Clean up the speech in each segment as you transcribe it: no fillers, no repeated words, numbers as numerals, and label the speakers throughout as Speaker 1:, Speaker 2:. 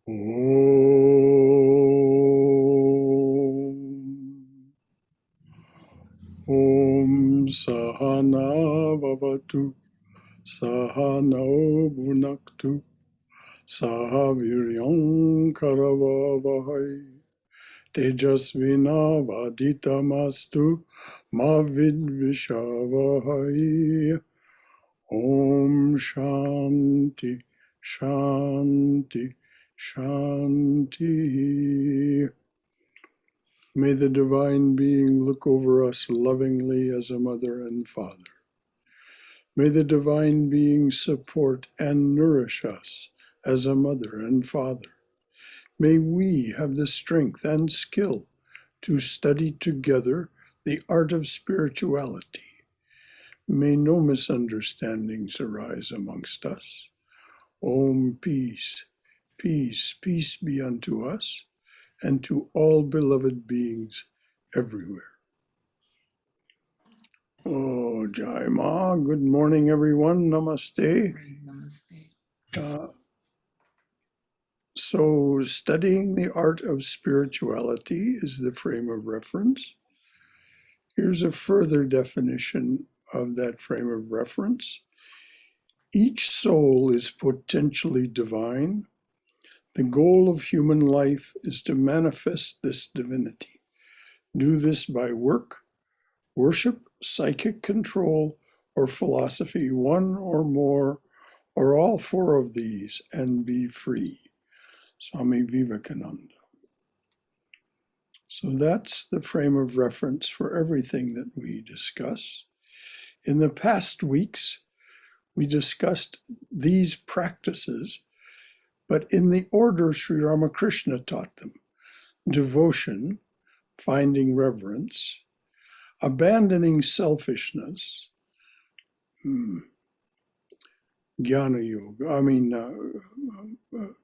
Speaker 1: Om Sahana Vavatu Sahano Bhunaktu Sahaviryam Karavavahai Tejasvina Vaditamastu Mavidvishavahai. Om Shanti Shanti Shanti. May the Divine Being look over us lovingly as a mother and father. May the Divine Being support and nourish us as a mother and father. May we have the strength and skill to study together the art of spirituality. May no misunderstandings arise amongst us. Om, peace, peace, peace be unto us and to all beloved beings everywhere. Oh, Jai Ma. Good morning, everyone. Namaste.
Speaker 2: Namaste.
Speaker 1: So, studying the art of spirituality is the frame of reference. Here's a further definition of that frame of reference. Each soul is potentially divine. The goal of human life is to manifest this divinity. Do this by work, worship, psychic control, or philosophy, one or more, or all four of these, and be free. Swami Vivekananda. So that's the frame of reference for everything that we discuss. In the past weeks, we discussed these practices, but in the order Sri Ramakrishna taught them: devotion, finding reverence, abandoning selfishness, jnana yoga,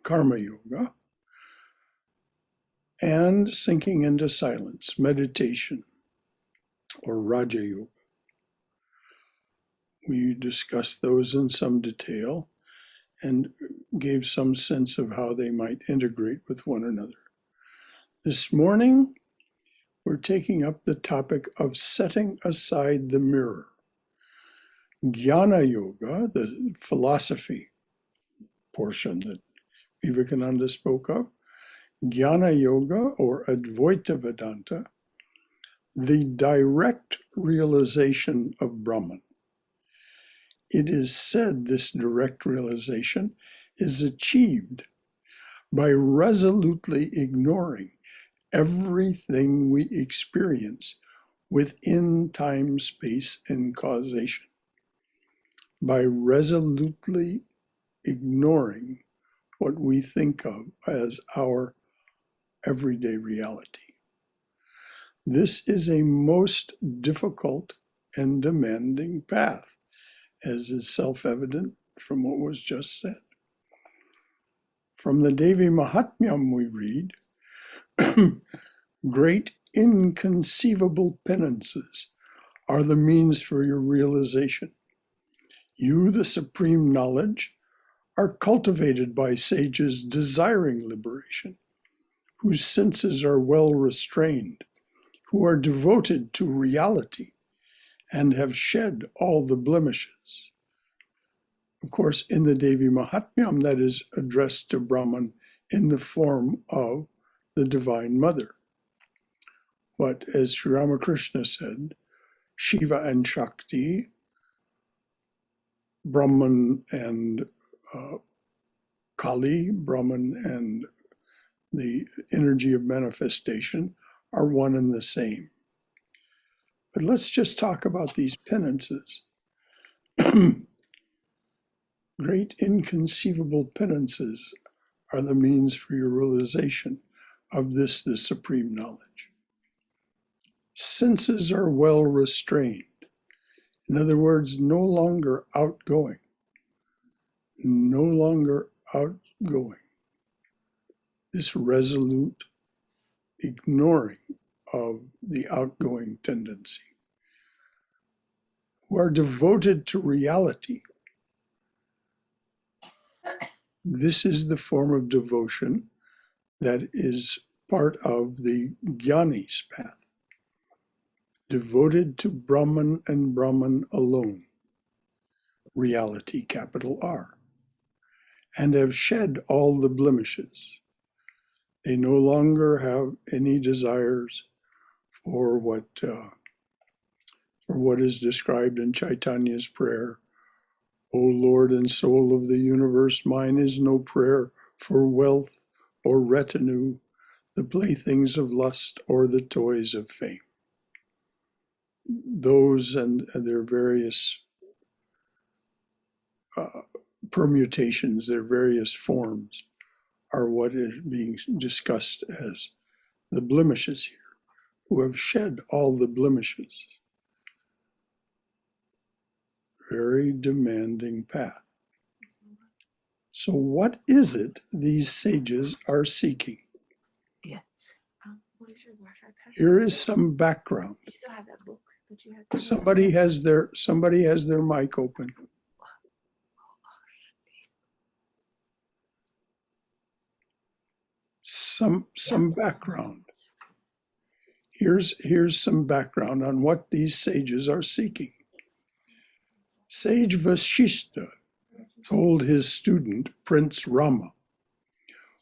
Speaker 1: karma yoga, and sinking into silence, meditation, or Raja Yoga. We discussed those in some detail and gave some sense of how they might integrate with one another. This morning, we're taking up the topic of setting aside the mirror. Jnana Yoga, the philosophy portion that Vivekananda spoke of, Jnana Yoga, or Advaita Vedanta, the direct realization of Brahman. It is said this direct realization is achieved by resolutely ignoring everything we experience within time, space, and causation. By resolutely ignoring what we think of as our everyday reality. This is a most difficult and demanding path, as is self-evident from what was just said. From the Devi Mahatmyam we read, great inconceivable penances are the means for your realization. You, the supreme knowledge, are cultivated by sages desiring liberation, whose senses are well restrained, who are devoted to reality and have shed all the blemishes. Of course, in the Devi Mahatmyam, that is addressed to Brahman in the form of the Divine Mother. But as Sri Ramakrishna said, Shiva and Shakti, Brahman and Kali, Brahman and the energy of manifestation are one and the same. But let's just talk about these penances. Great inconceivable penances are the means for your realization of this, the supreme knowledge. Senses are well restrained. In other words, no longer outgoing. No longer outgoing. This resolute ignoring of the outgoing tendency. Who are devoted to reality. This is the form of devotion that is part of the Jnani's path, devoted to Brahman and Brahman alone, reality, capital R, and have shed all the blemishes. They no longer have any desires for what is described in Chaitanya's prayer. O Lord and soul of the universe, mine is no prayer for wealth or retinue, the playthings of lust or the toys of fame. Those and their various permutations, their various forms, are what is being discussed as the blemishes here, who have shed all the blemishes. Very demanding path. So what is it these sages are seeking?
Speaker 2: Yes.
Speaker 1: Here is some background.
Speaker 2: You still have that book that you had.
Speaker 1: Somebody has their mic open. Some background. Here's some background on what these sages are seeking. Sage Vasistha told his student, Prince Rama,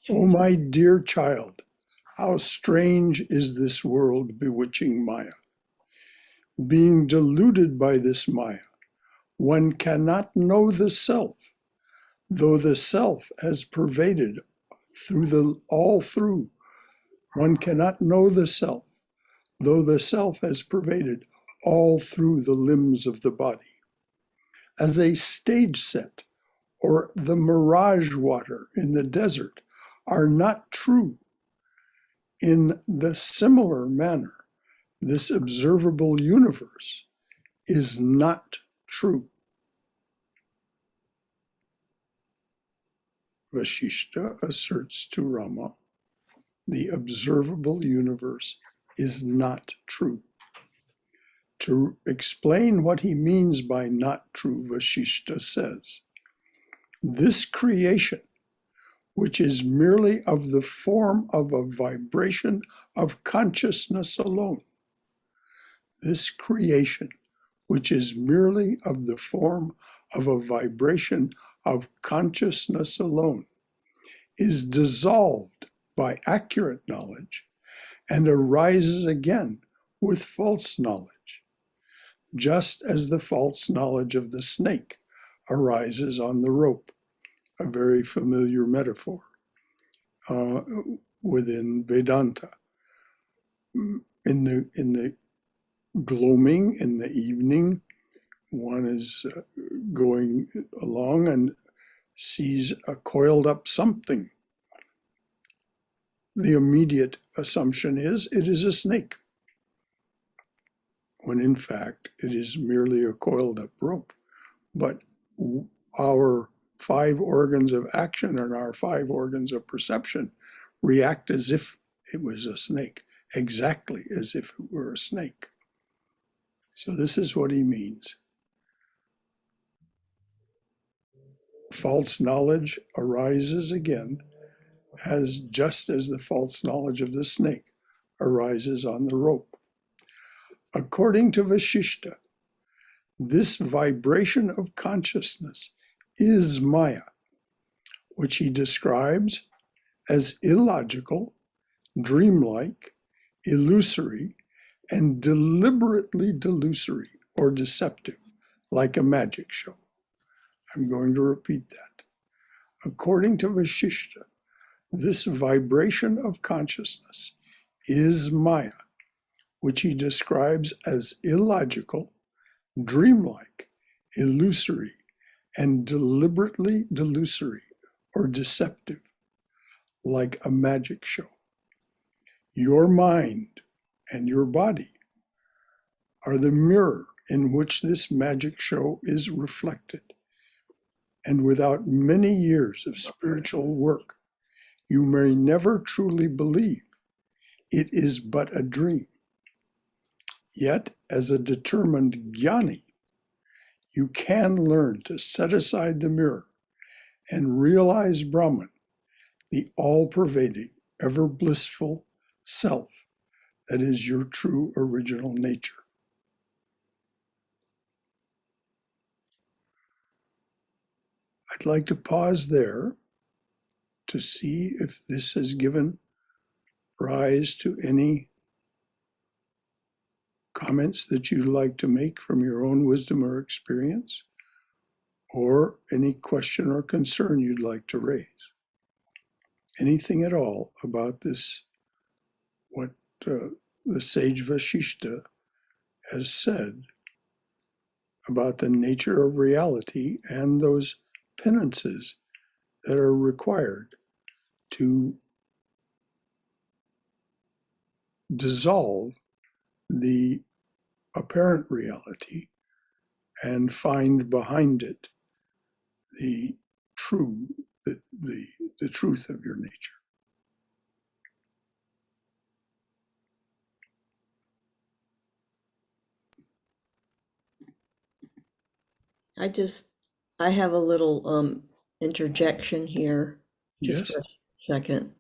Speaker 1: "O my dear child, how strange is this world bewitching Maya. Being deluded by this Maya, one cannot know the self, though the self has pervaded all through. One cannot know the self, though the self has pervaded all through the limbs of the body. As a stage set or the mirage water in the desert are not true. In the similar manner, this observable universe is not true." Vasistha asserts to Rama, the observable universe is not true. To explain what he means by not true, Vasistha says, "This creation, which is merely of the form of a vibration of consciousness alone, this creation, which is merely of the form of a vibration of consciousness alone, is dissolved by accurate knowledge and arises again with false knowledge, just as the false knowledge of the snake arises on the rope," a very familiar metaphor within Vedanta. In the gloaming, in the evening, one is going along and sees a coiled up something. The immediate assumption is it is a snake, when in fact it is merely a coiled up rope. But our 5 organs of action and our 5 organs of perception react as if it was a snake, exactly as if it were a snake. So this is what he means. False knowledge arises again, just as the false knowledge of the snake arises on the rope. According to Vasistha, this vibration of consciousness is Maya, which he describes as illogical, dreamlike, illusory, and deliberately delusory or deceptive, like a magic show. I'm going to repeat that. According to Vasistha, this vibration of consciousness is Maya, which he describes as illogical, dreamlike, illusory, and deliberately delusory or deceptive, like a magic show. Your mind and your body are the mirror in which this magic show is reflected. And without many years of spiritual work, you may never truly believe it is but a dream. Yet, as a determined jnani, you can learn to set aside the mirror and realize Brahman, the all-pervading ever blissful self that is your true original nature. I'd like to pause there to see if this has given rise to any comments that you'd like to make from your own wisdom or experience, or any question or concern you'd like to raise. Anything at all about this, what the sage Vasistha has said about the nature of reality and those penances that are required to dissolve the apparent reality and find behind it the true, the truth of your nature.
Speaker 3: I have a little interjection here, just
Speaker 1: Yes.
Speaker 3: for a second.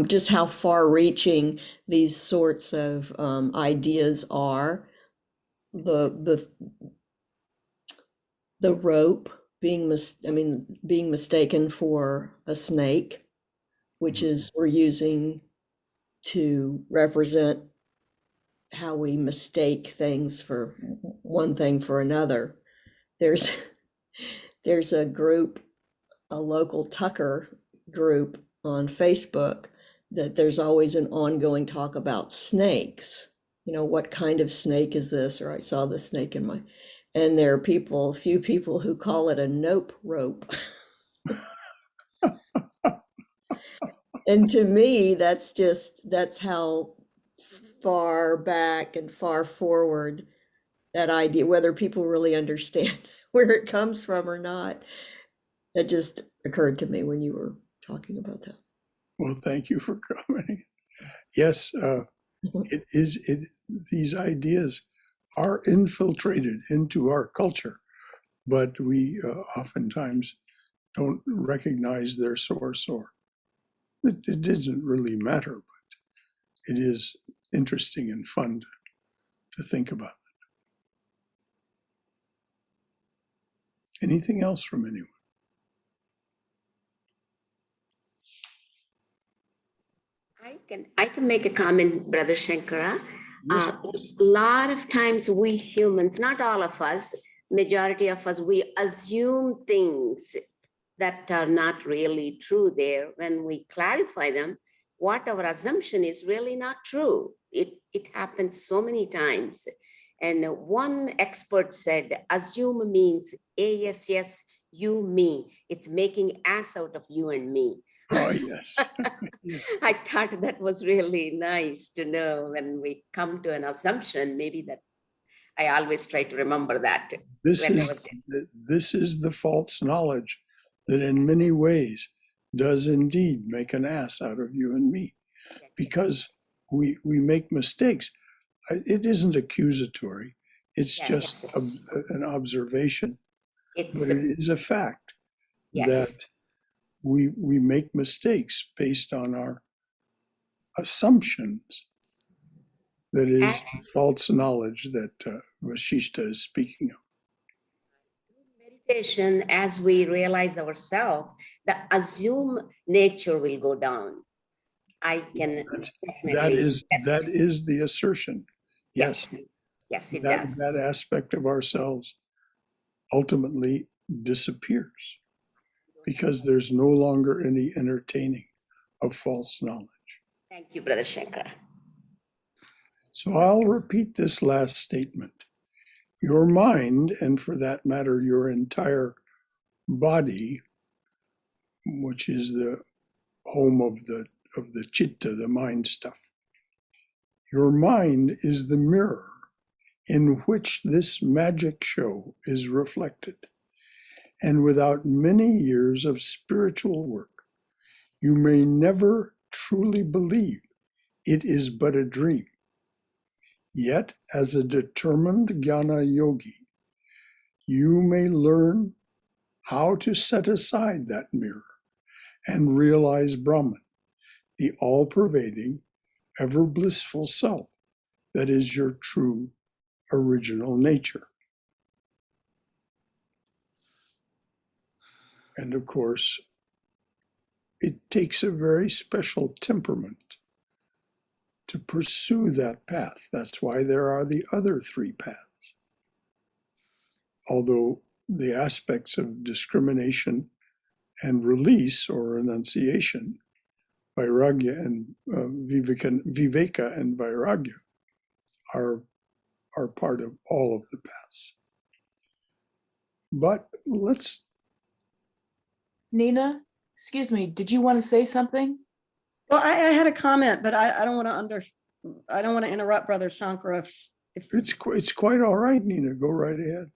Speaker 3: Just how far-reaching these sorts of ideas are. The rope being being mistaken for a snake, which is we're using to represent how we mistake things for one thing for another. There's a group, a local Tucker group on Facebook, that there's always an ongoing talk about snakes. You know, what kind of snake is this? Or I saw the snake in my, and there are a few people who call it a nope rope. And to me, that's how far back and far forward that idea, whether people really understand where it comes from or not, that just occurred to me when you were talking about that.
Speaker 1: Well, thank you for commenting. Yes, these ideas are infiltrated into our culture, but we oftentimes don't recognize their source, or it doesn't really matter, but it is interesting and fun to think about. Anything else from anyone?
Speaker 2: I can make a comment, Brother Shankara.
Speaker 1: Yes.
Speaker 2: A lot of times we humans, not all of us, majority of us, we assume things that are not really true there. When we clarify them, what our assumption is really not true. It happens so many times. And one expert said, assume means ASS, you, me. It's making ass out of you and me.
Speaker 1: Oh, yes. Yes.
Speaker 2: I thought that was really nice to know when we come to an assumption, maybe that I always try to remember that.
Speaker 1: This is the false knowledge that in many ways does indeed make an ass out of you and me, because we make mistakes. It isn't accusatory. It's just an observation, but it is a fact that we make mistakes based on our assumptions. That is false knowledge that Vasistha is speaking of.
Speaker 2: Meditation, as we realize ourselves, the assume nature will go down. I can definitely.
Speaker 1: That is the assertion. Yes.
Speaker 2: Yes, it does.
Speaker 1: That aspect of ourselves ultimately disappears because there's no longer any entertaining of false knowledge.
Speaker 2: Thank you, Brother Shankara.
Speaker 1: So I'll repeat this last statement. Your mind, and for that matter, your entire body, which is the home of the chitta, the mind stuff. Your mind is the mirror in which this magic show is reflected. And without many years of spiritual work, you may never truly believe it is but a dream. Yet, as a determined jnana yogi, you may learn how to set aside that mirror and realize Brahman the all-pervading, ever blissful self that is your true original nature. And of course, it takes a very special temperament to pursue that path. That's why there are the other three paths. Although the aspects of discrimination and release or renunciation, vairagya and viveka and vairagya are part of all of the paths. But let's...
Speaker 4: Nina, excuse me, did you want to say something?
Speaker 5: Well, I had a comment, but I don't want to interrupt Brother Shankara. If
Speaker 1: It's quite all right, Nina. Go right ahead.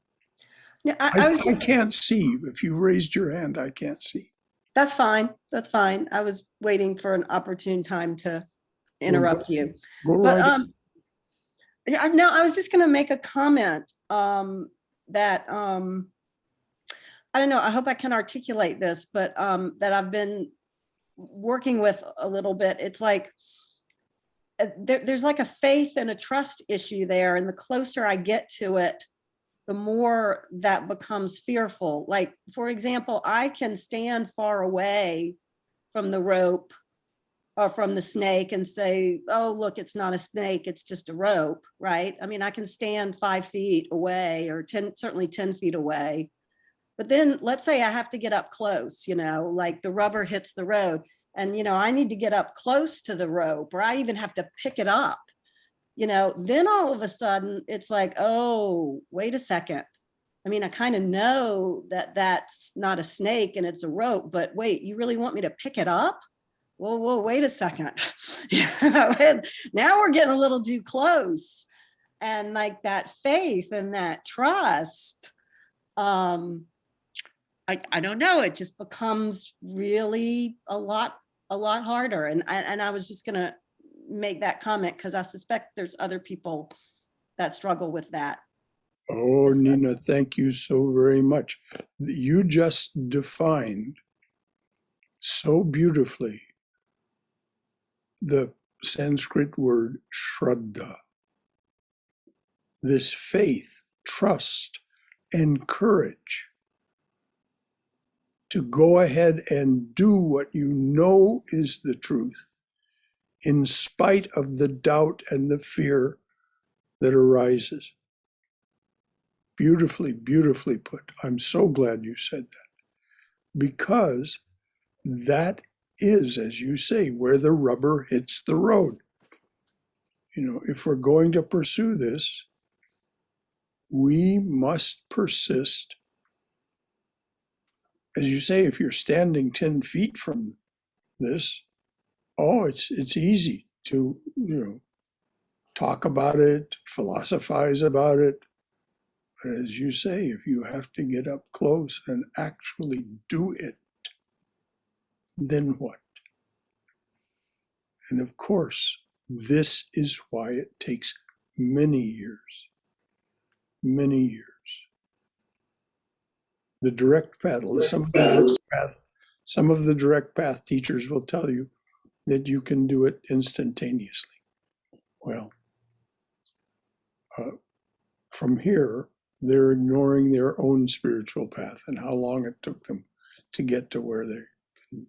Speaker 5: yeah,
Speaker 1: I can't see. If you raised your hand, I can't see.
Speaker 5: that's fine. That's fine. I was waiting for an opportune time to interrupt you.
Speaker 1: Go
Speaker 5: But
Speaker 1: right
Speaker 5: no, I was just going to make a comment that I don't know. I hope I can articulate this, but that I've been working with a little bit. It's like there's like a faith and a trust issue there, and the closer I get to it, the more that becomes fearful. Like, for example, I can stand far away from the rope or from the snake and say, oh, look, it's not a snake, it's just a rope, right? I mean, I can stand 5 feet away or certainly 10 feet away. But then let's say I have to get up close, like the rubber hits the road and, I need to get up close to the rope, or I even have to pick it up, then all of a sudden it's like, oh, wait a second. I mean, I kind of know that that's not a snake and it's a rope, but wait, you really want me to pick it up? Well, wait a second. Now we're getting a little too close. And like that faith and that trust, I don't know, it just becomes really a lot harder. And I was just gonna make that comment because I suspect there's other people that struggle with that.
Speaker 1: Oh, Nina, thank you so very much. You just defined so beautifully the Sanskrit word shraddha. This faith, trust, and courage to go ahead and do what you know is the truth, in spite of the doubt and the fear that arises. Beautifully, beautifully put. I'm so glad you said that, because that is, as you say, where the rubber hits the road. If we're going to pursue this, we must persist. As you say, if you're standing 10 feet from this, it's easy to, talk about it, philosophize about it. But as you say, if you have to get up close and actually do it, then what? And of course, this is why it takes many years. Many years. The direct path, some of the direct path teachers will tell you that you can do it instantaneously. Well, from here, they're ignoring their own spiritual path and how long it took them to get to where they can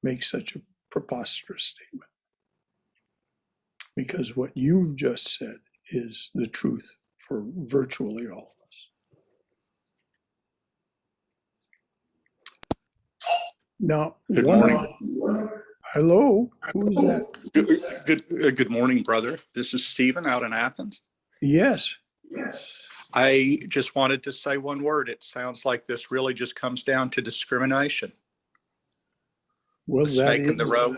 Speaker 1: make such a preposterous statement. Because what you've just said is the truth for virtually all of us. Now,
Speaker 6: Good morning.
Speaker 1: Hello, who's that?
Speaker 6: Good morning, brother. This is Stephen out in Athens.
Speaker 1: Yes.
Speaker 6: I just wanted to say one word. It sounds like this really just comes down to discrimination.
Speaker 1: Well,
Speaker 6: The snake in the rope.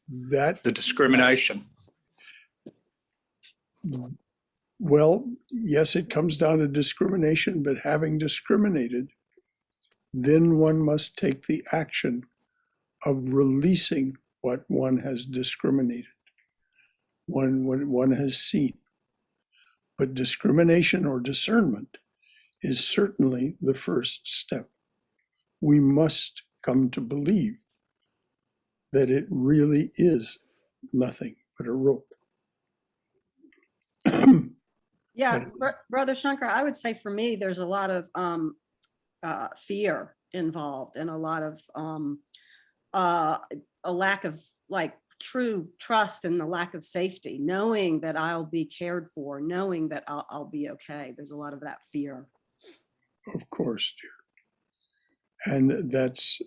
Speaker 6: The discrimination.
Speaker 1: Well, yes, it comes down to discrimination, but having discriminated, then one must take the action of releasing what one has discriminated, what one has seen. But discrimination or discernment is certainly the first step. We must come to believe that it really is nothing but a rope.
Speaker 5: Yeah,
Speaker 1: But
Speaker 5: Brother Shankar, I would say for me, there's a lot of fear involved and a lot of a lack of like true trust and the lack of safety, knowing that I'll be cared for, knowing that I'll be okay. There's a lot of that fear.
Speaker 1: of course, dear. And that's,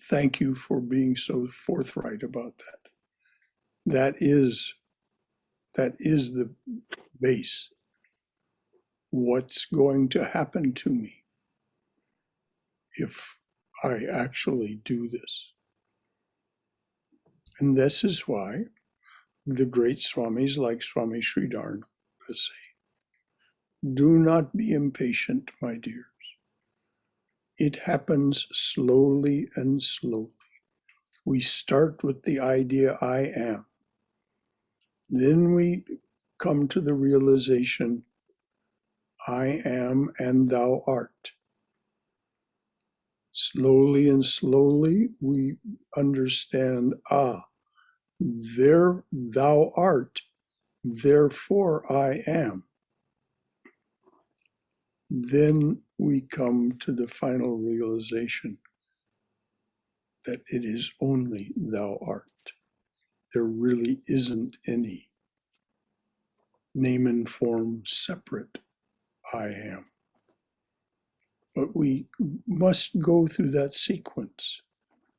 Speaker 1: thank you for being so forthright about that. That is the base. What's going to happen to me if I actually do this? And this is why the great swamis like Swami Sridharana say, do not be impatient, my dears. It happens slowly and slowly. We start with the idea I am. Then we come to the realization I am and thou art. Slowly and slowly we understand, there thou art, therefore I am. Then we come to the final realization that it is only thou art. There really isn't any name and form separate I am. But we must go through that sequence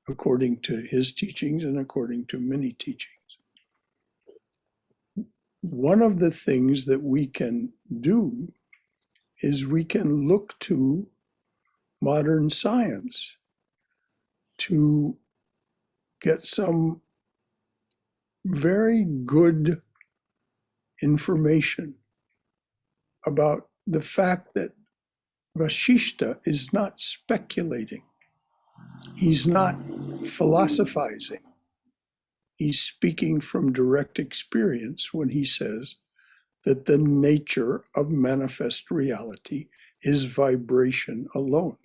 Speaker 1: according to his teachings and according to many teachings. One of the things that we can do is we can look to modern science to get some very good information about the fact that Vasistha is not speculating. He's not philosophizing. He's speaking from direct experience when he says that the nature of manifest reality is vibration alone.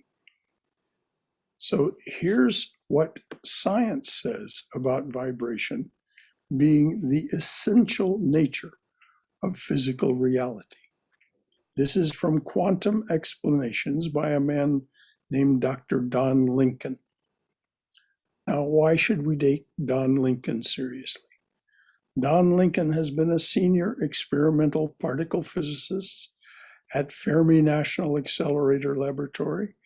Speaker 1: So here's what science says about vibration being the essential nature of physical reality. This is from Quantum Explanations by a man named Dr. Don Lincoln. Now, why should we take Don Lincoln seriously? Don Lincoln has been a senior experimental particle physicist at Fermi National Accelerator Laboratory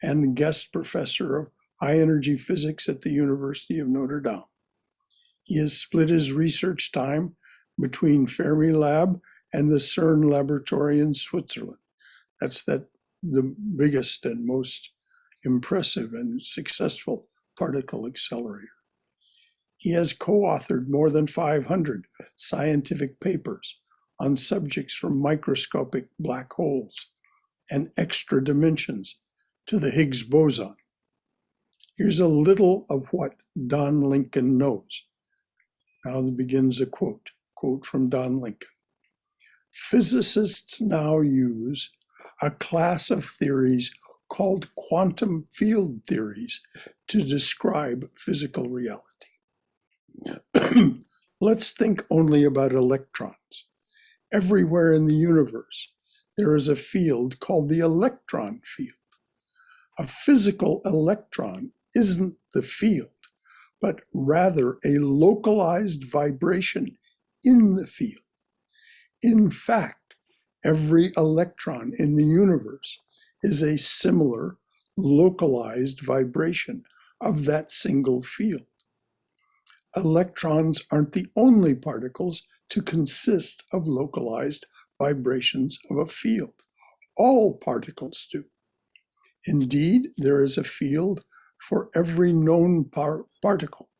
Speaker 1: and guest professor of high energy physics at the University of Notre Dame. He has split his research time between Fermi Lab and the CERN laboratory in Switzerland. That's the biggest and most impressive and successful particle accelerator. He has co-authored more than 500 scientific papers on subjects from microscopic black holes and extra dimensions to the Higgs boson. Here's a little of what Don Lincoln knows. Now begins a quote from Don Lincoln. Physicists now use a class of theories called quantum field theories to describe physical reality. Let's think only about electrons. Everywhere in the universe, there is a field called the electron field. A physical electron isn't the field, but rather a localized vibration in the field. In fact, every electron in the universe is a similar localized vibration of that single field. Electrons aren't the only particles to consist of localized vibrations of a field. All particles do. Indeed, there is a field for every known particle,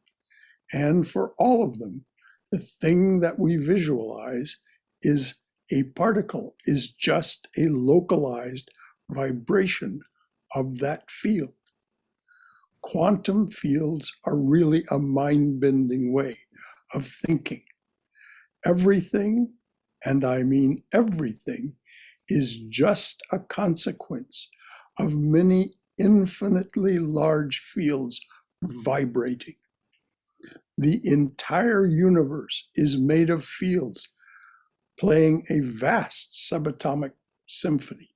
Speaker 1: and for all of them, the thing that we visualize is a particle is just a localized vibration of that field. Quantum fields are really a mind-bending way of thinking. Everything, and I mean everything, is just a consequence of many infinitely large fields vibrating. The entire universe is made of fields playing a vast subatomic symphony.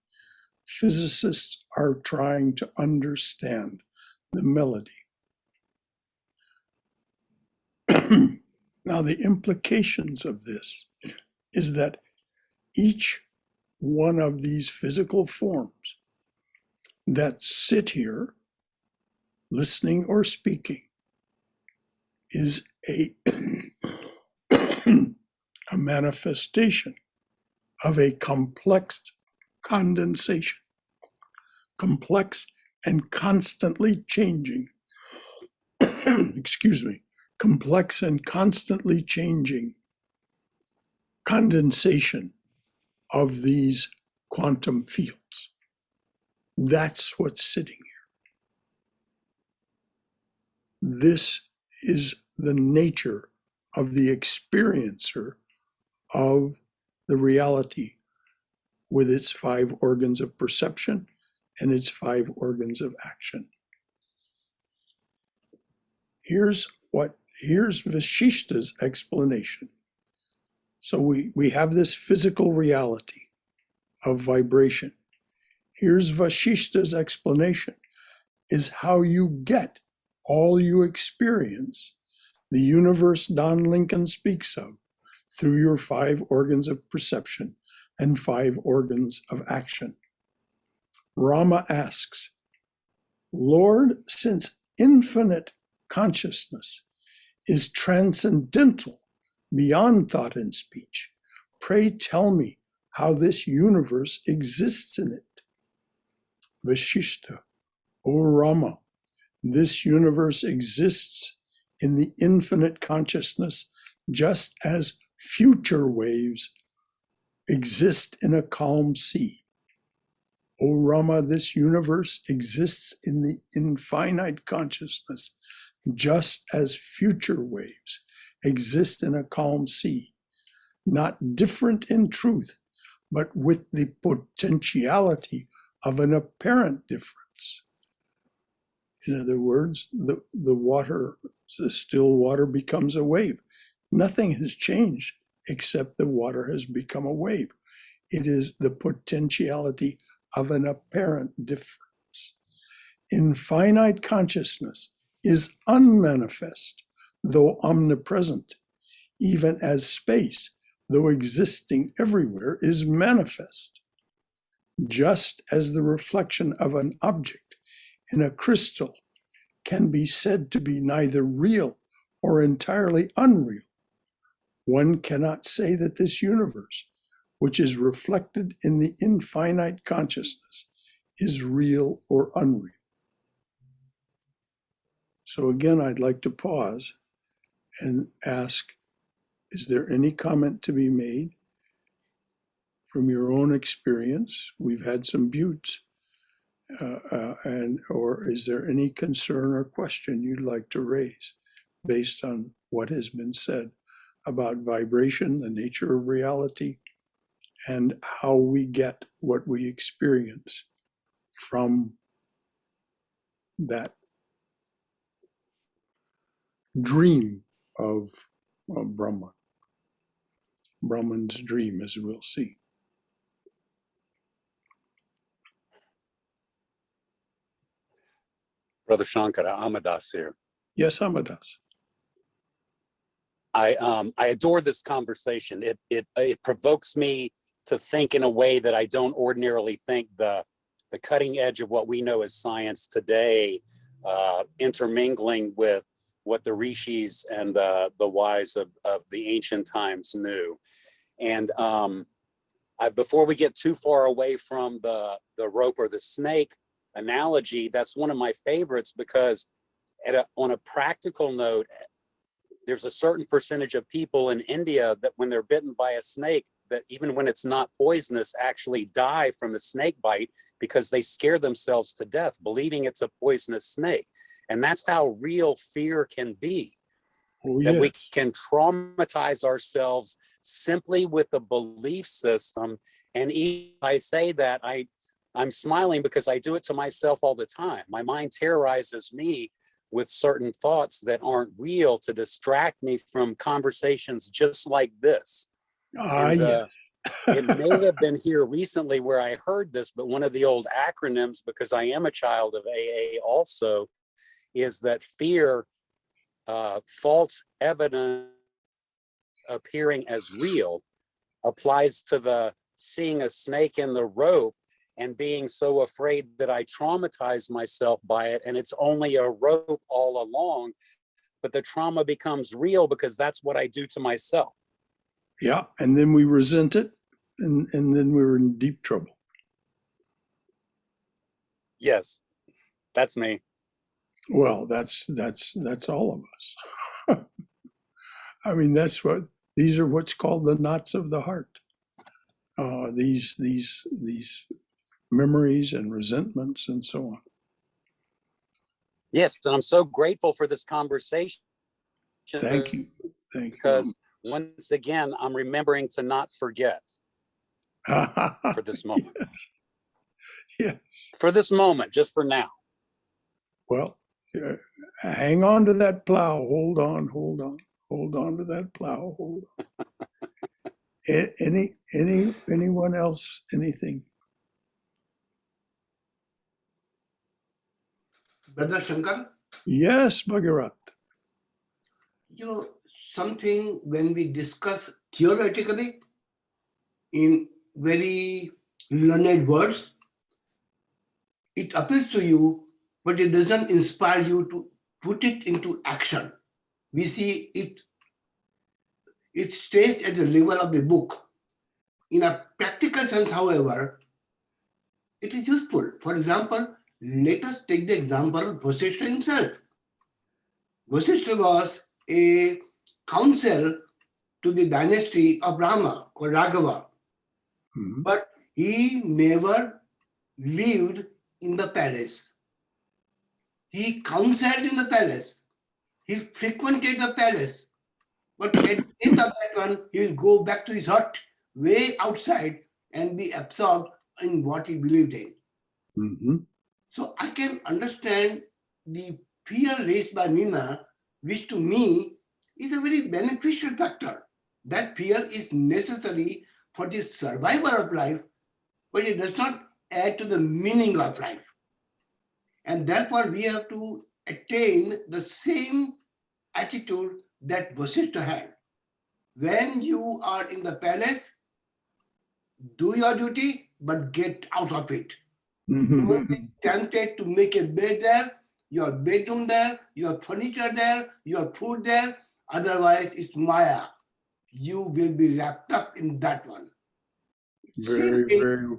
Speaker 1: Physicists are trying to understand the melody. Now, the implications of this is that each one of these physical forms that sit here, listening or speaking, is a manifestation of a complex condensation, complex and constantly changing, excuse me, complex and constantly changing condensation of these quantum fields. That's what's sitting here. This is the nature of the experiencer of the reality with its 5 organs of perception and its 5 organs of action. Here's Vasistha's explanation. So we have this physical reality of vibration. Here's Vasistha's explanation, is how you get all you experience, the universe Don Lincoln speaks of, through your 5 organs of perception and 5 organs of action. Rama asks, Lord, since infinite consciousness is transcendental beyond thought and speech, pray tell me how this universe exists in it. Vasistha, O Rama, this universe exists in the infinite consciousness just as future waves exist in a calm sea. O Rama, this universe exists in the infinite consciousness just as future waves exist in a calm sea, not different in truth, but with the potentiality of an apparent difference. In other words, the water, the still water becomes a wave. Nothing has changed except the water has become a wave. It is the potentiality of an apparent difference. Infinite consciousness is unmanifest, though omnipresent, even as space, though existing everywhere, is manifest. Just as the reflection of an object in a crystal can be said to be neither real or entirely unreal, one cannot say that this universe, which is reflected in the infinite consciousness, is real or unreal. So again, I'd like to pause and ask, is there any comment to be made from your own experience? We've had some buttes. Or is there any concern or question you'd like to raise based on what has been said about vibration, the nature of reality, and how we get what we experience from that dream of Brahman, Brahman's dream, as we'll see.
Speaker 7: Brother Shankara, Amadas here.
Speaker 1: Yes, Amadas.
Speaker 7: I adore this conversation. It provokes me to think in a way that I don't ordinarily think. The cutting edge of what we know as science today, intermingling with what the rishis and the wise of the ancient times knew. And before we get too far away from the rope or the snake analogy, that's one of my favorites, because on a practical note, there's a certain percentage of people in India that when they're bitten by a snake, that even when it's not poisonous, actually die from the snake bite because they scare themselves to death, believing it's a poisonous snake. And that's how real fear can be.
Speaker 1: Oh,
Speaker 7: that
Speaker 1: yes.
Speaker 7: we can traumatize ourselves simply with a belief system. And even I say that, I'm smiling because I do it to myself all the time. My mind terrorizes me with certain thoughts that aren't real to distract me from conversations just like this. And
Speaker 1: yes.
Speaker 7: it may have been here recently where I heard this, but one of the old acronyms, because I am a child of AA also, is that fear, false evidence appearing as real, applies to the seeing a snake in the rope and being so afraid that I traumatize myself by it, and it's only a rope all along, but the trauma becomes real because that's what I do to myself.
Speaker 1: Yeah, and then we resent it, and then we're in deep trouble.
Speaker 7: Yes, that's me.
Speaker 1: Well, that's all of us. I mean, these are what's called the knots of the heart. These memories and resentments and so on.
Speaker 7: Yes, and I'm so grateful for this conversation.
Speaker 1: Thank you.
Speaker 7: Because once again, I'm remembering to not forget for this moment.
Speaker 1: Yes.
Speaker 7: For this moment, just for now.
Speaker 1: Well, hang on to that plow. Hold on to that plow. Hold on. Anyone else? Anything?
Speaker 8: Brother Shankar,
Speaker 1: Yes, Bhagarat.
Speaker 8: something when we discuss theoretically in very learned words, it appeals to you, but it doesn't inspire you to put it into action. We see it stays at the level of the book. In a practical sense, however, it is useful. For example, let us take the example of Vasistha himself. Vasistha was a counsel to the dynasty of Rama, called Raghava.
Speaker 1: Mhm.
Speaker 8: But he never lived in the palace. He counseled in the palace. He frequented the palace. But at the end of that one, he will go back to his hut, way outside, and be absorbed in what he believed in.
Speaker 1: Mhm.
Speaker 8: So I can understand the fear raised by Nina, which to me is a very beneficial factor. That fear is necessary for the survival of life, but it does not add to the meaning of life. And therefore, we have to attain the same attitude that Vasistha had. When you are in the palace, do your duty, but get out of it. Don't be tempted to make a bed there, your bedroom there, your furniture there, your food there. Otherwise, it's Maya. You will be wrapped up in that one.
Speaker 1: Very,
Speaker 8: Same thing,
Speaker 1: very,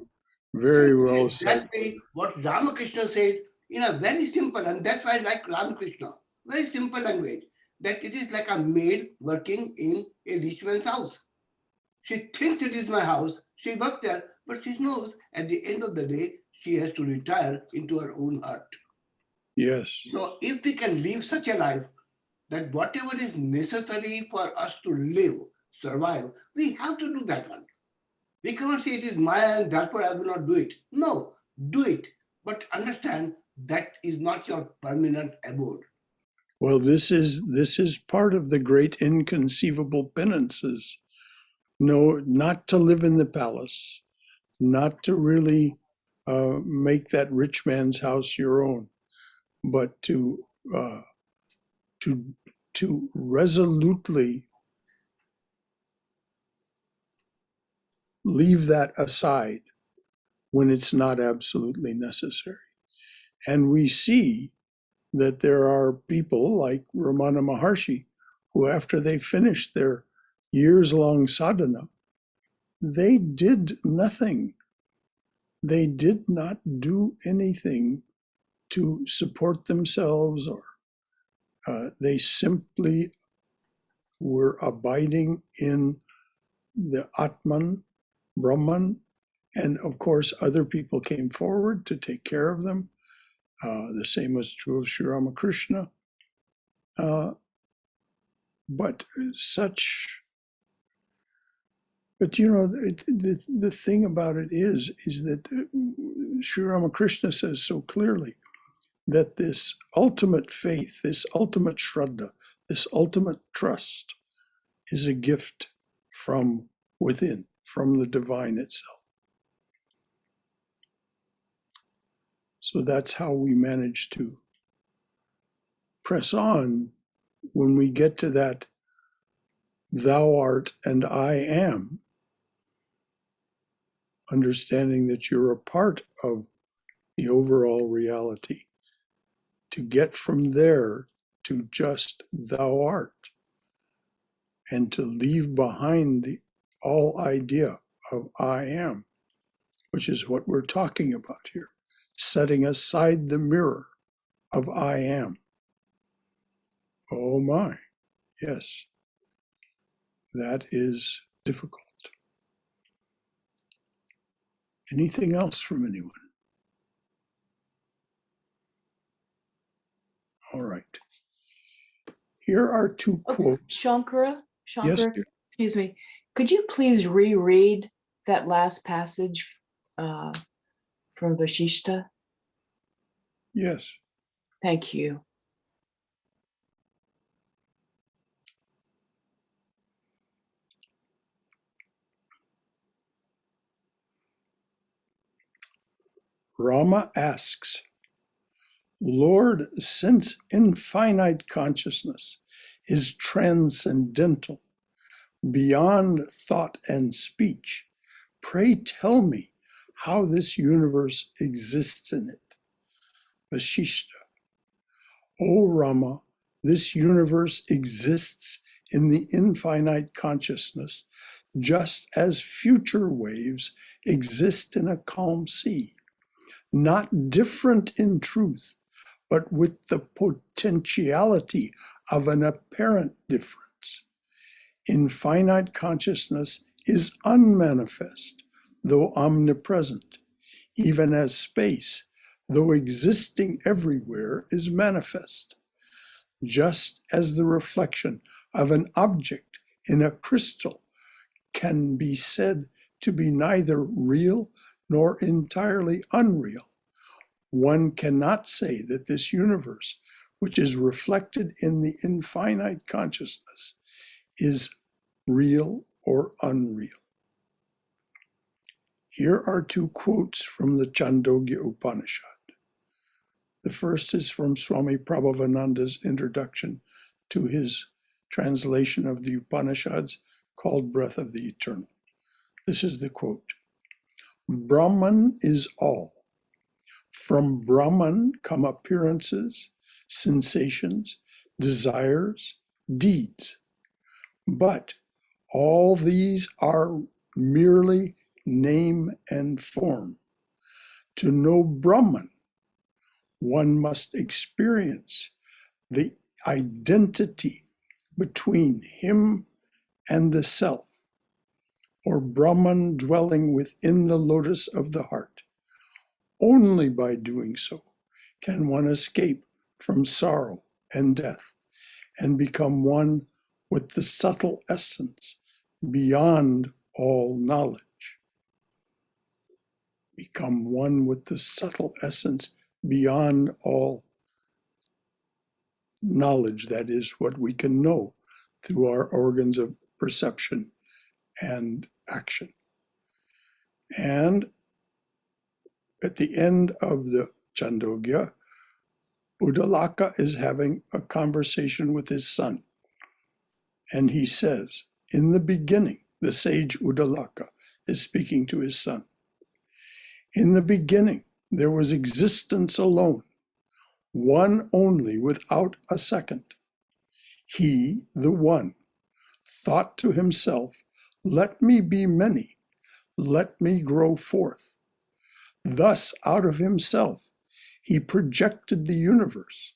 Speaker 1: very well said.
Speaker 8: exactly what Ramakrishna said in a very simple, and that's why I like Ramakrishna, very simple language, that it is like a maid working in a rich man's house. She thinks it is my house, she works there, but she knows at the end of the day, she has to retire into her own hut.
Speaker 1: Yes.
Speaker 8: So if we can live such a life that whatever is necessary for us to live, survive, we have to do that one. We cannot say it is Maya and therefore I will not do it. No, do it, but understand that is not your permanent abode.
Speaker 1: Well, this is part of the great inconceivable penances. No, not to live in the palace, not to really make that rich man's house your own, but to resolutely leave that aside when it's not absolutely necessary. And we see that there are people like Ramana Maharshi who, after they finished their years-long sadhana, they did nothing. They did not do anything to support themselves, or they simply were abiding in the Atman, Brahman, and of course other people came forward to take care of them. The same was true of Sri Ramakrishna. But the thing about it is that Sri Ramakrishna says so clearly that this ultimate faith, this ultimate shraddha, this ultimate trust is a gift from within, from the divine itself. So that's how we manage to press on when we get to that thou art and I am, understanding that you're a part of the overall reality, to get from there to just thou art, and to leave behind the all idea of I am, which is what we're talking about here, setting aside the mirror of I am. Oh my, yes, that is difficult. Anything else from anyone? All right. Here are two quotes.
Speaker 4: Shankara,
Speaker 1: Yes,
Speaker 4: Shankara,
Speaker 1: dear.
Speaker 4: excuse me. Could you please reread that last passage from Vasistha?
Speaker 1: Yes.
Speaker 4: Thank you.
Speaker 1: Rama asks, Lord, since infinite consciousness is transcendental, beyond thought and speech, pray tell me how this universe exists in it. Vasistha, O Rama, this universe exists in the infinite consciousness, just as future waves exist in a calm sea, not different in truth, but with the potentiality of an apparent difference. Infinite consciousness is unmanifest, though omnipresent, even as space, though existing everywhere, is manifest. Just as the reflection of an object in a crystal can be said to be neither real nor entirely unreal, one cannot say that this universe, which is reflected in the infinite consciousness, is real or unreal. Here are two quotes from the Chandogya Upanishad. The first is from Swami Prabhavananda's introduction to his translation of the Upanishads called Breath of the Eternal. This is the quote. Brahman is all. From Brahman come appearances, sensations, desires, deeds. But all these are merely name and form. To know Brahman, one must experience the identity between him and the self, or Brahman dwelling within the lotus of the heart. Only by doing so can one escape from sorrow and death and become one with the subtle essence beyond all knowledge. Become one with the subtle essence beyond all knowledge, that is, what we can know through our organs of perception and action. And at the end of the Chandogya, Uddalaka is having a conversation with his son. And he says, in the beginning, the sage Uddalaka is speaking to his son. In the beginning, there was existence alone, one only without a second. He, the one, thought to himself, let me be many, let me grow forth. Thus, out of himself, he projected the universe,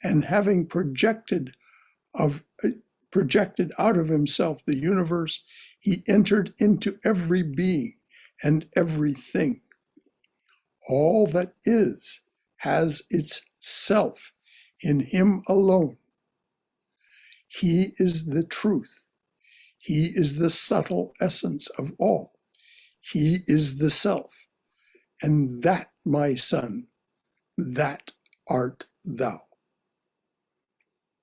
Speaker 1: and having projected out of himself the universe, he entered into every being and everything. All that is has its self in him alone. He is the truth. He is the subtle essence of all. He is the self. And that, my son, that art thou.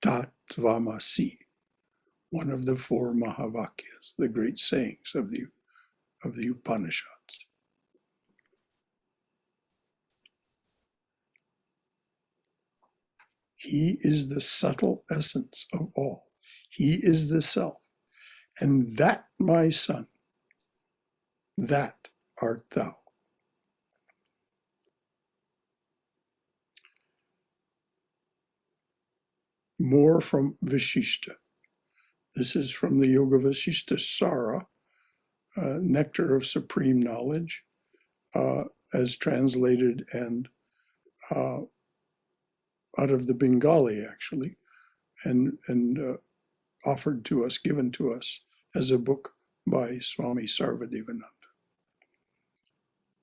Speaker 1: Tatvamasi, one of the four Mahavakyas, the great sayings of the Upanishads. He is the subtle essence of all. He is the self. And that, my son, that art thou. More from Vasistha. This is from the Yoga Vasistha Sara, Nectar of Supreme Knowledge, as translated and out of the Bengali, actually, and offered to us, given to us as a book by Swami Sarvadevananda.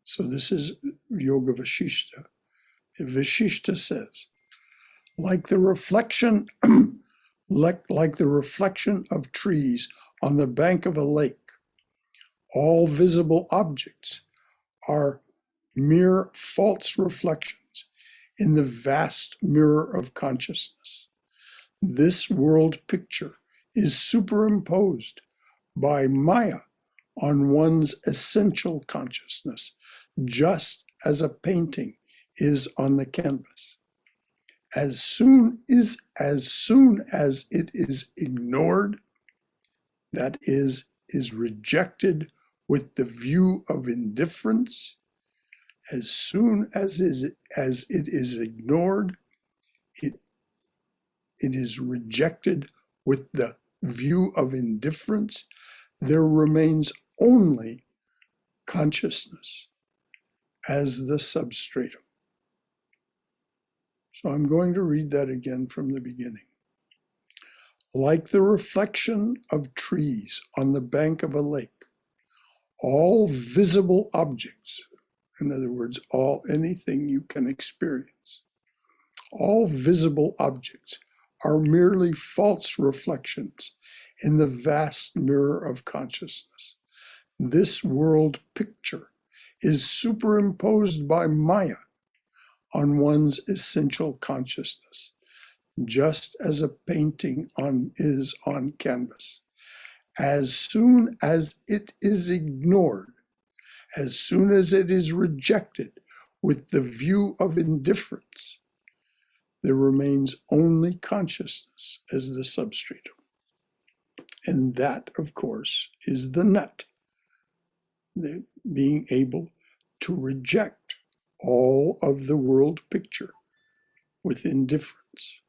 Speaker 1: So this is Yoga Vasistha. Vasistha says, like the reflection, like the reflection of trees on the bank of a lake, all visible objects are mere false reflections in the vast mirror of consciousness. This world picture is superimposed by Maya on one's essential consciousness, just as a painting is on the canvas. As soon as it is ignored, that is rejected with the view of indifference, as soon as it is ignored, it is rejected with the view of indifference, there remains only consciousness as the substratum. So I'm going to read that again from the beginning. Like the reflection of trees on the bank of a lake, all visible objects, in other words, anything you can experience, all visible objects are merely false reflections in the vast mirror of consciousness. This world picture is superimposed by Maya on one's essential consciousness, just as a painting is on canvas. As soon as it is ignored, as soon as it is rejected with the view of indifference, there remains only consciousness as the substratum. And that, of course, is the nut, the being able to reject all of the world picture with indifference.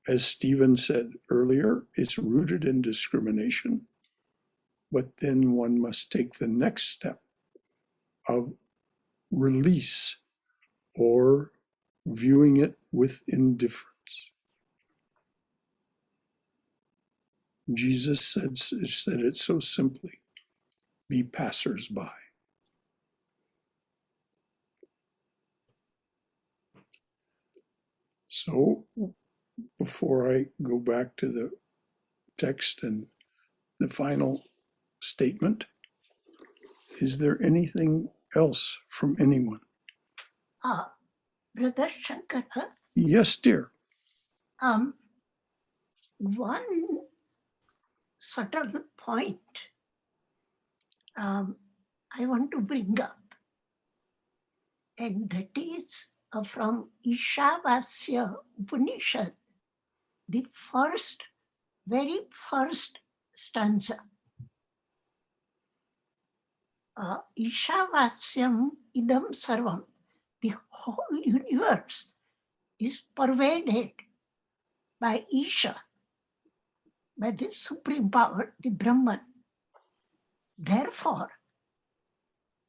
Speaker 1: As Stephen said earlier, it's rooted in discrimination, but then one must take the next step of release or viewing it with indifference. Jesus said it so simply, be passersby. So before I go back to the text and the final statement, is there anything else from anyone?
Speaker 9: Brother Shankara,
Speaker 1: Yes, dear.
Speaker 9: one subtle point I want to bring up, and that is from Ishavasya Upanishad, the very first stanza. Ishavasyam idam sarvam. The whole universe is pervaded by Isha, by the supreme power, the Brahman. Therefore,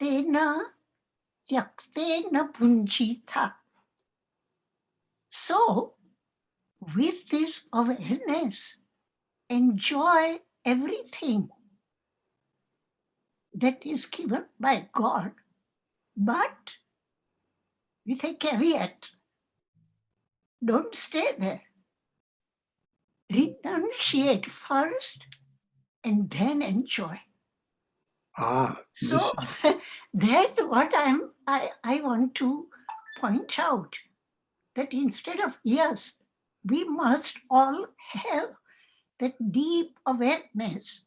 Speaker 9: tena yaktena punjita. So, with this awareness, enjoy everything that is given by God, but with a caveat. Don't stay there. Renunciate first and then enjoy. So that what I want to point out that instead of, yes, we must all have that deep awareness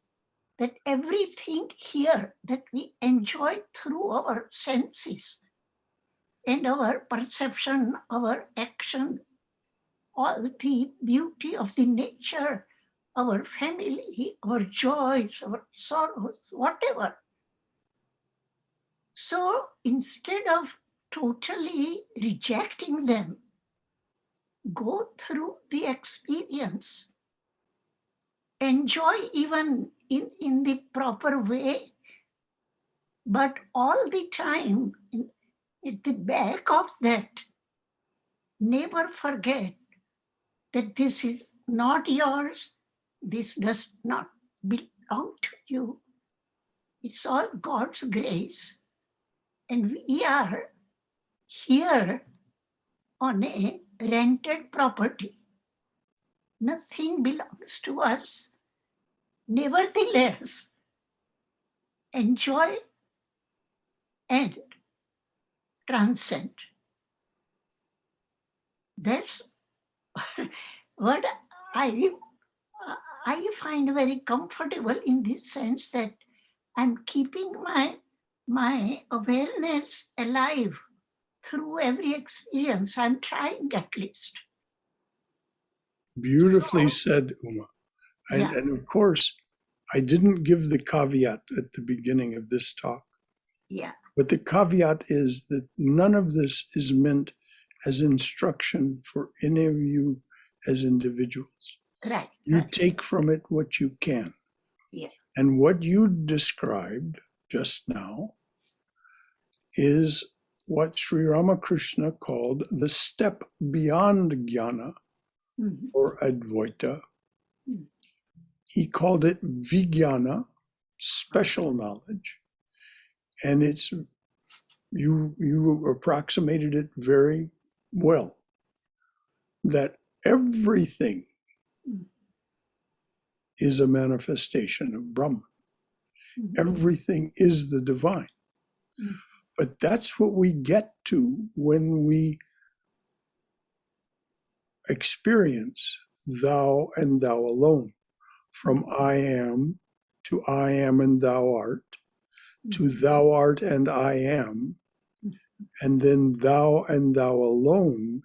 Speaker 9: that everything here that we enjoy through our senses and our perception, our action, all the beauty of the nature, our family, our joys, our sorrows, whatever. So instead of totally rejecting them, go through the experience, enjoy even in the proper way, but all the time, at the back of that, never forget that this is not yours, this does not belong to you. It's all God's grace. And we are here on a rented property. Nothing belongs to us. Nevertheless, enjoy and transcend. That's what I find very comfortable in the sense that I'm keeping my awareness alive through every experience. I'm trying at least.
Speaker 1: Beautifully said, Uma.
Speaker 9: Yeah.
Speaker 1: And of course, I didn't give the caveat at the beginning of this talk,
Speaker 9: Yeah.
Speaker 1: but the caveat is that none of this is meant as instruction for any of you as individuals.
Speaker 9: Right.
Speaker 1: You
Speaker 9: Right.
Speaker 1: take from it what you can.
Speaker 9: Yeah.
Speaker 1: And what you described just now is what Sri Ramakrishna called the step beyond jnana
Speaker 9: Mhm.
Speaker 1: or advaita.
Speaker 9: Mm.
Speaker 1: He called it vijnana, special knowledge. And it's you approximated it very well, that everything
Speaker 9: Mm.
Speaker 1: is a manifestation of Brahman.
Speaker 9: Mhm.
Speaker 1: Everything is the divine.
Speaker 9: Mm.
Speaker 1: But that's what we get to when we experience thou and thou alone. From I am to I am and thou art, to thou art and I am, and then thou and thou alone.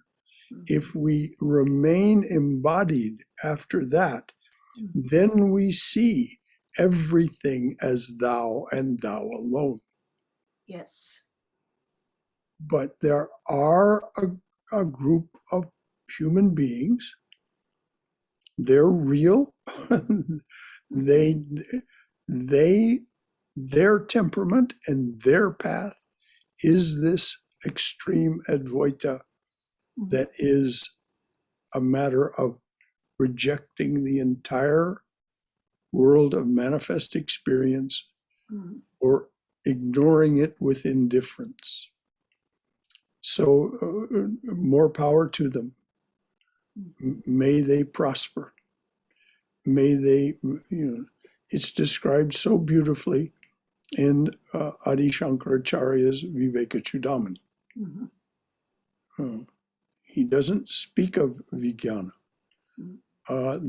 Speaker 1: If we remain embodied after that, then we see everything as thou and thou alone.
Speaker 9: Yes.
Speaker 1: But there are a group of human beings. They're real. they their temperament and their path is this extreme advaita that is a matter of rejecting the entire world of manifest experience
Speaker 9: Mhm.
Speaker 1: or ignoring it with indifference. So more power to them. May they prosper. May they, it's described so beautifully in Adi Shankaracharya's Vivekachudamani.
Speaker 9: Mhm.
Speaker 1: He doesn't speak of Vijnana,
Speaker 9: Mhm.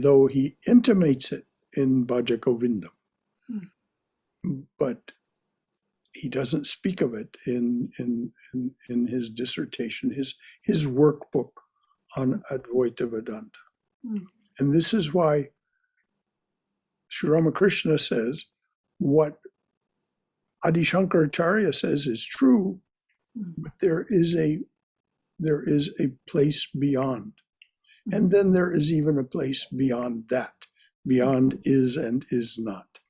Speaker 1: though he intimates it in Bhaja Govindam. But he doesn't speak of it in his dissertation, his workbook on Advaita Vedanta.
Speaker 9: Mm.
Speaker 1: And this is why Sri Ramakrishna says what Adi Shankaracharya says is true, but there is a place beyond. And then there is even a place beyond that. Beyond is and is not.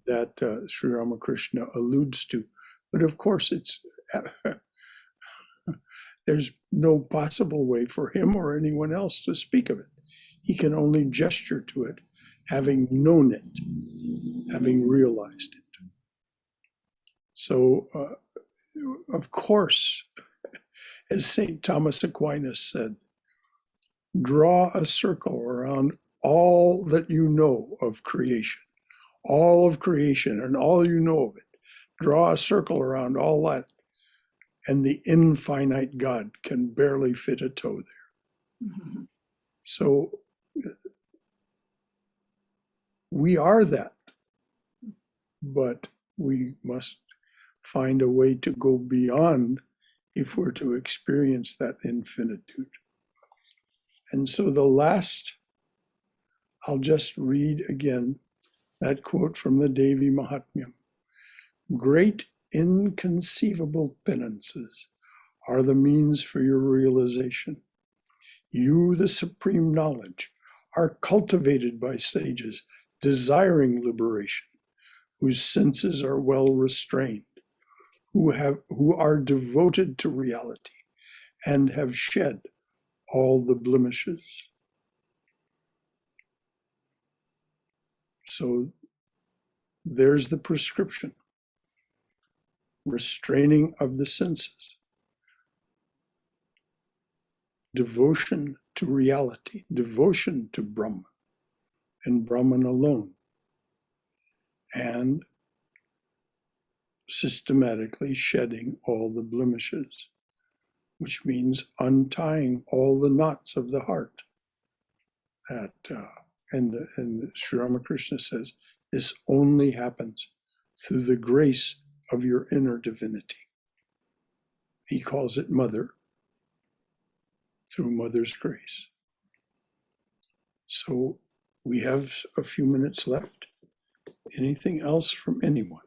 Speaker 1: That Sri Ramakrishna alludes to. But of course, there's no possible way for him or anyone else to speak of it. He can only gesture to it, having known it, having realized it. So, of course, as St. Thomas Aquinas said, draw a circle around all that you know of creation, all of creation and all you know of it. Draw a circle around all that and the infinite God can barely fit a toe there.
Speaker 9: Mhm.
Speaker 1: So we are that, but we must find a way to go beyond if we're to experience that infinitude. And so the last, I'll just read again that quote from the Devi Mahatmyam. Great inconceivable penances are the means for your realization. You, the supreme knowledge, are cultivated by sages desiring liberation, whose senses are well restrained, who are devoted to reality and have shed all the blemishes. So there's the prescription. Restraining of the senses. Devotion to reality, devotion to Brahman and Brahman alone. And systematically shedding all the blemishes, which means untying all the knots of the heart. That and Sri Ramakrishna says this only happens through the grace of your inner divinity. He calls it Mother, through Mother's grace. So we have a few minutes left. Anything else from anyone?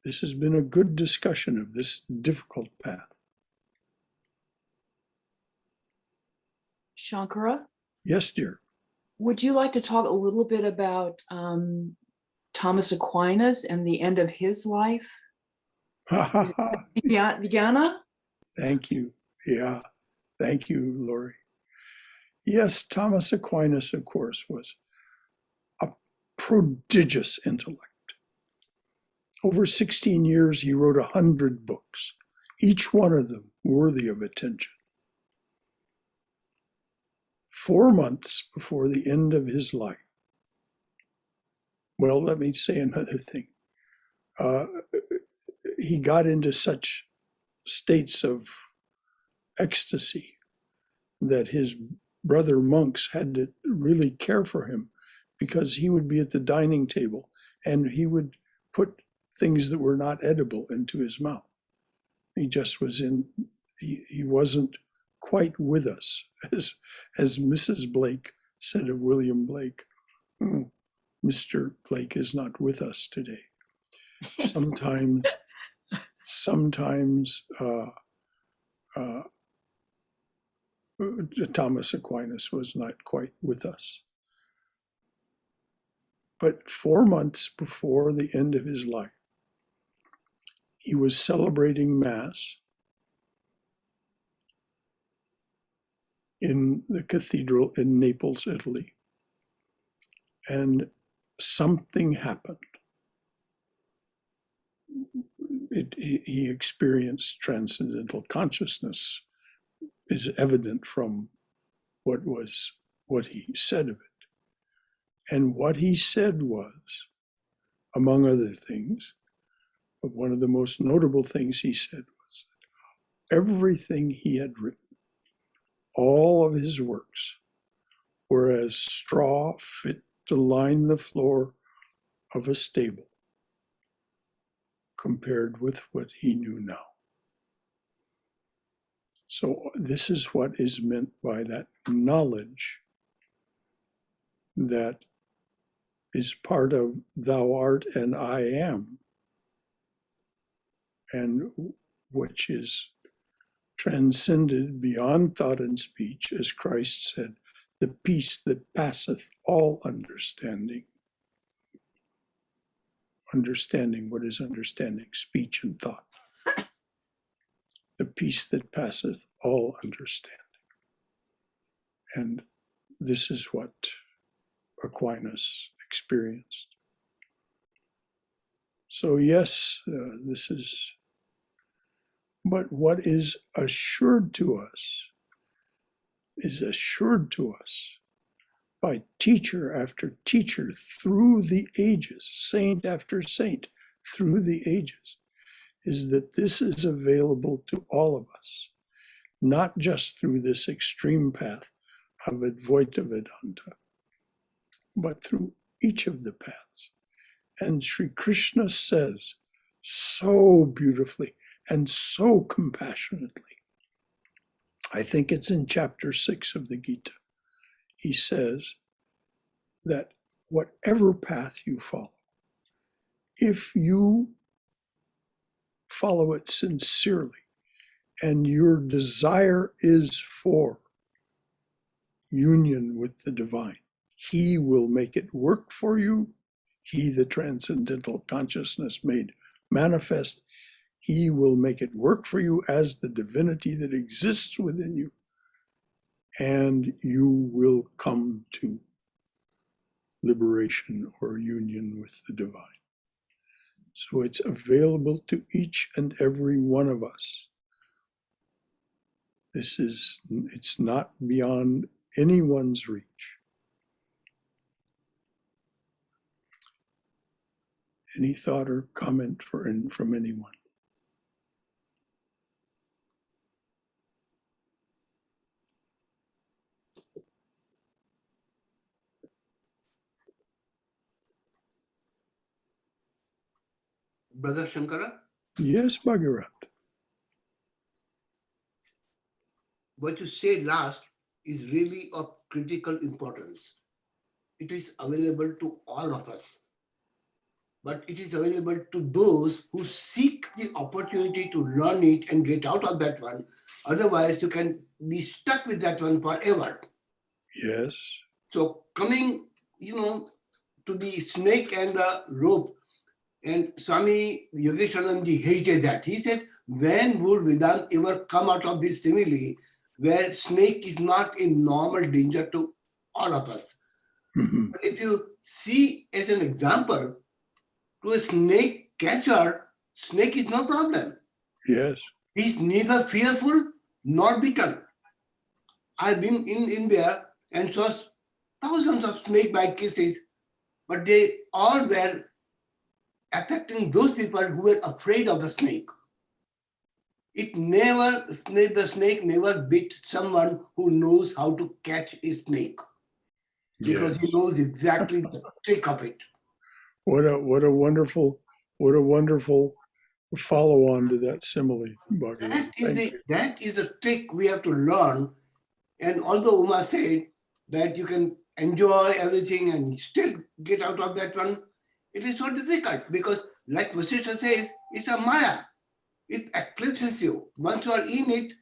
Speaker 1: This has been a good discussion of this difficult path.
Speaker 4: Shankara,
Speaker 1: Yes, dear.
Speaker 4: would you like to talk a little bit about Thomas Aquinas and the end of his life?
Speaker 1: Ha ha ha.
Speaker 4: Vijnana?
Speaker 1: Thank you. Yeah. Thank you, Lori. Yes, Thomas Aquinas, of course, was a prodigious intellect. Over 16 years, he wrote 100 books, each one of them worthy of attention. 4 months before the end of his life, well, let me say another thing. He got into such states of ecstasy that his brother monks had to really care for him, because he would be at the dining table and he would put things that were not edible into his mouth. He just was he wasn't quite with us, as Mrs. Blake said of William Blake. Mr. Blake is not with us today. Sometimes Thomas Aquinas was not quite with us. But 4 months before the end of his life, he was celebrating Mass in the cathedral in Naples, Italy. And something happened. He experienced transcendental consciousness, is evident from what he said of it. And what he said was, among other things, but one of the most notable things he said was that everything he had written, all of his works, were as straw fit to line the floor of a stable compared with what he knew now. So this is what is meant by that knowledge that is part of thou art and I am, and which is transcended beyond thought and speech, as Christ said, the peace that passeth all understanding. Understanding, what is understanding? Speech and thought. The peace that passeth all understanding. And this is what Aquinas experienced. So yes, this is, but what is assured to us is assured to us by teacher after teacher through the ages, saint after saint through the ages. is that this is available to all of us, not just through this extreme path of Advaita Vedanta, but through each of the paths. And Sri Krishna says so beautifully and so compassionately, I think it's in chapter 6 of the Gita, he says that whatever path you follow, if you follow it sincerely and your desire is for union with the divine, he will make it work for you. He, the transcendental consciousness made manifest, he will make it work for you as the divinity that exists within you, and you will come to liberation or union with the divine. So it's available to each and every one of us. It's not beyond anyone's reach. Any thought or comment from anyone?
Speaker 8: Brother Shankara,
Speaker 1: Yes, Bhagirath.
Speaker 8: what you said last is really of critical importance. It is available to all of us, but it is available to those who seek the opportunity to learn it and get out of that one. Otherwise, you can be stuck with that one forever.
Speaker 1: Yes.
Speaker 8: So coming, to the snake and the rope, and Swami Yogeshananji hated that. He says, when would Vedanta ever come out of this simile where snake is not a normal danger to all of us?
Speaker 1: Mhm.
Speaker 8: But if you see as an example, to a snake catcher, snake is no problem.
Speaker 1: Yes.
Speaker 8: He's neither fearful nor bitten. I've been in India and saw thousands of snake bite cases, but they all were affecting those people who were afraid of the snake. The snake never bit someone who knows how to catch a snake, because
Speaker 1: Yes.
Speaker 8: he knows exactly the trick of it.
Speaker 1: What a wonderful follow on to that simile, Bhagirath. Thank you.
Speaker 8: That is a trick we have to learn. And although Uma said that you can enjoy everything and still get out of that one, it is so difficult because, like Vasistha says, it's a Maya. It eclipses you. Once you are in it,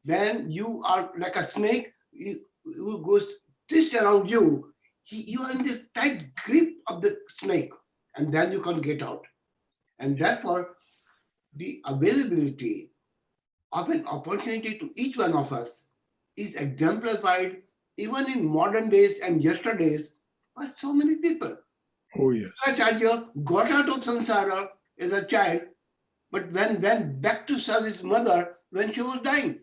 Speaker 8: then you are like a snake who goes twist around you. You are in the tight grip of the snake, and then you can't get out. And therefore, the availability of an opportunity to each one of us is exemplified even in modern days and yesterdays by so many people.
Speaker 1: Oh, yes.
Speaker 8: Acharya got out of samsara as a child, but went back to serve his mother when she was dying.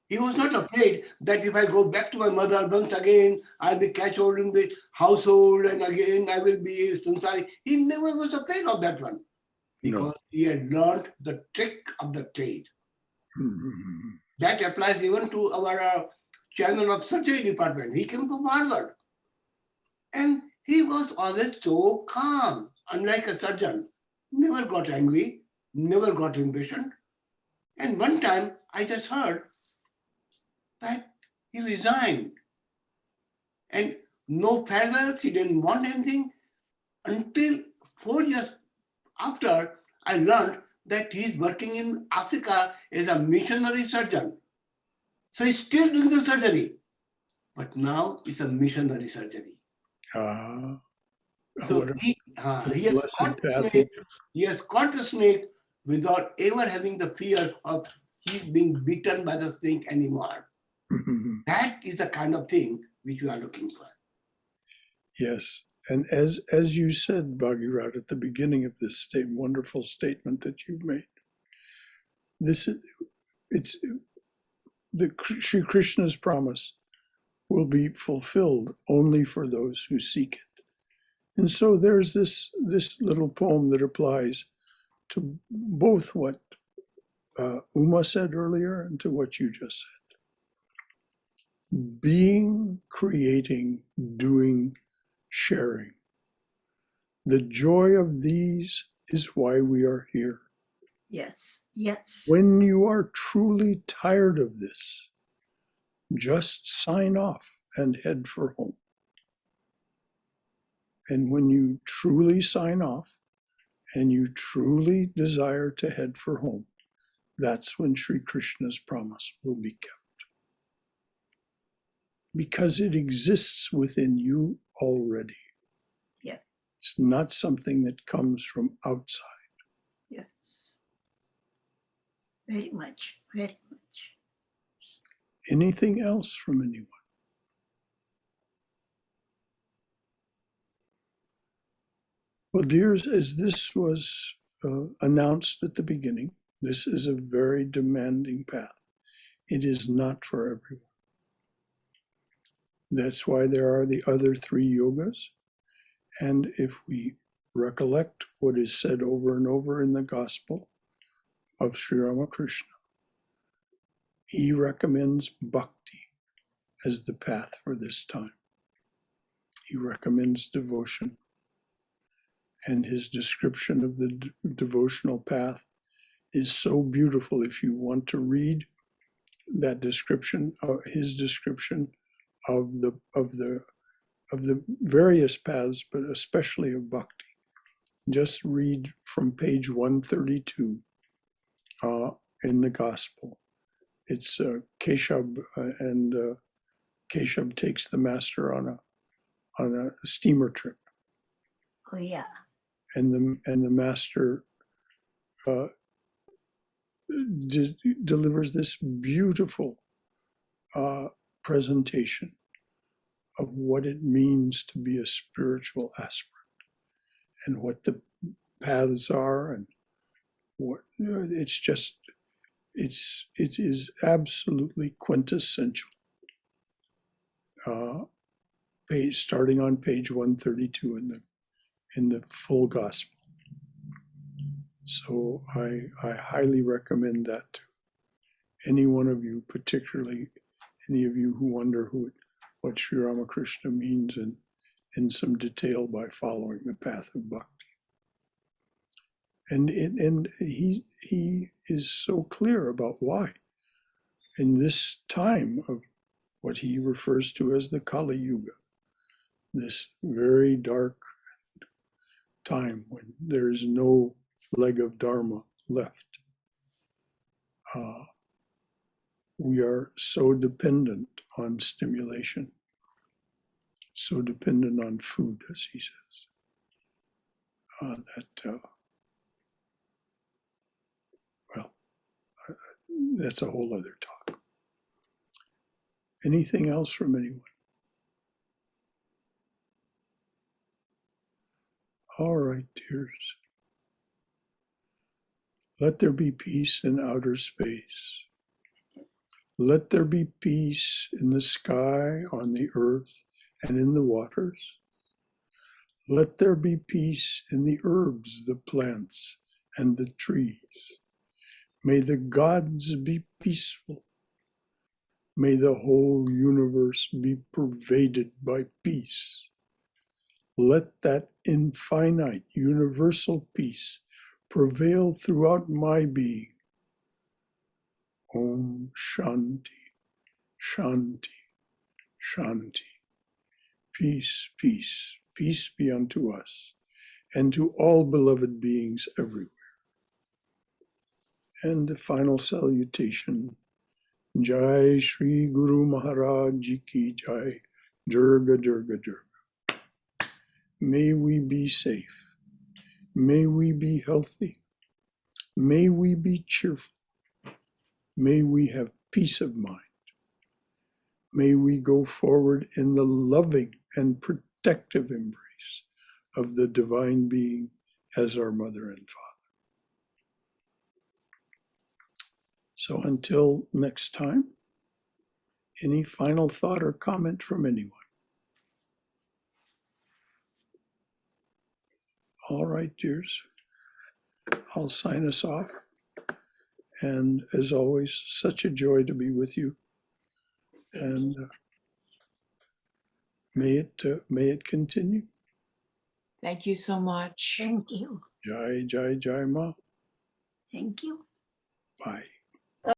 Speaker 8: He was not afraid that if I go back to my mother once again, I'll be catch hold in the household and again I will be a samsari. He never was afraid of that one because he had learned the trick of the trade.
Speaker 1: Mhm.
Speaker 8: That applies even to our chairman of surgery department. He came from Harvard. And he was always so calm, unlike a surgeon. Never got angry, never got impatient. And one time I just heard that he resigned. And no farewells, he didn't want anything. Until 4 years after, I learned that he's working in Africa as a missionary surgeon. So he's still doing the surgery, but now it's a missionary surgery.
Speaker 1: Ah,
Speaker 8: So
Speaker 1: what a
Speaker 8: he has
Speaker 1: blessed
Speaker 8: caught the
Speaker 1: path.
Speaker 8: snake. He has caught the snake without ever having the fear of he's being bitten by the snake anymore.
Speaker 1: Mhm.
Speaker 8: That is the kind of thing which we are looking for.
Speaker 1: Yes. And as you said, Bhagirath, at the beginning of this wonderful statement that you've made, it's the Sri Krishna's promise will be fulfilled only for those who seek it. And so there's this little poem that applies to both what Uma said earlier and to what you just said. Being, creating, doing, sharing. The joy of these is why we are here.
Speaker 9: Yes, yes.
Speaker 1: When you are truly tired of this, just sign off and head for home. And when you truly sign off and you truly desire to head for home, that's when Sri Krishna's promise will be kept. Because it exists within you already.
Speaker 9: Yeah.
Speaker 1: It's not something that comes from outside.
Speaker 9: Yes. Very much, very much.
Speaker 1: Anything else from anyone? Well, dears, as this was announced at the beginning, this is a very demanding path. It is not for everyone. That's why there are the other 3 yogas. And if we recollect what is said over and over in the Gospel of Sri Ramakrishna, he recommends bhakti as the path for this time. He recommends devotion. And his description of the devotional path is so beautiful. If you want to read that description, his description of the various paths, but especially of bhakti, just read from page 132 in the Gospel. It's Keshab, and Keshab takes the master on a steamer trip,
Speaker 9: Oh, yeah.
Speaker 1: and the master delivers this beautiful presentation of what it means to be a spiritual aspirant and what the paths are, and what it is absolutely quintessential. Starting on page 132 in the full gospel. So I highly recommend that to any one of you, particularly any of you who wonder what Sri Ramakrishna means in some detail by following the path of bhakti. And he is so clear about why. In this time of what he refers to as the Kali Yuga, this very dark time when there is no leg of Dharma left, we are so dependent on stimulation, so dependent on food, as he says, that's a whole other talk. Anything else from anyone? All right, dears. Let there be peace in outer space. Let there be peace in the sky, on the earth, and in the waters. Let there be peace in the herbs, the plants, and the trees. May the gods be peaceful. May the whole universe be pervaded by peace. Let that infinite, universal peace prevail throughout my being. Om Shanti, Shanti, Shanti. Peace, peace, peace be unto us and to all beloved beings everywhere. And the final salutation. Jai Shri Guru Maharaj Ji Ki Jai. Durga, Durga, Durga. May we be safe. May we be healthy. May we be cheerful. May we have peace of mind. May we go forward in the loving and protective embrace of the Divine Being as our Mother and Father. So until next time, any final thought or comment from anyone? All right, dears. I'll sign us off. And as always, such a joy to be with you. And may it continue.
Speaker 4: Thank you so much.
Speaker 9: Thank you.
Speaker 1: Jai, Jai, Jai Ma.
Speaker 9: Thank you.
Speaker 1: Bye.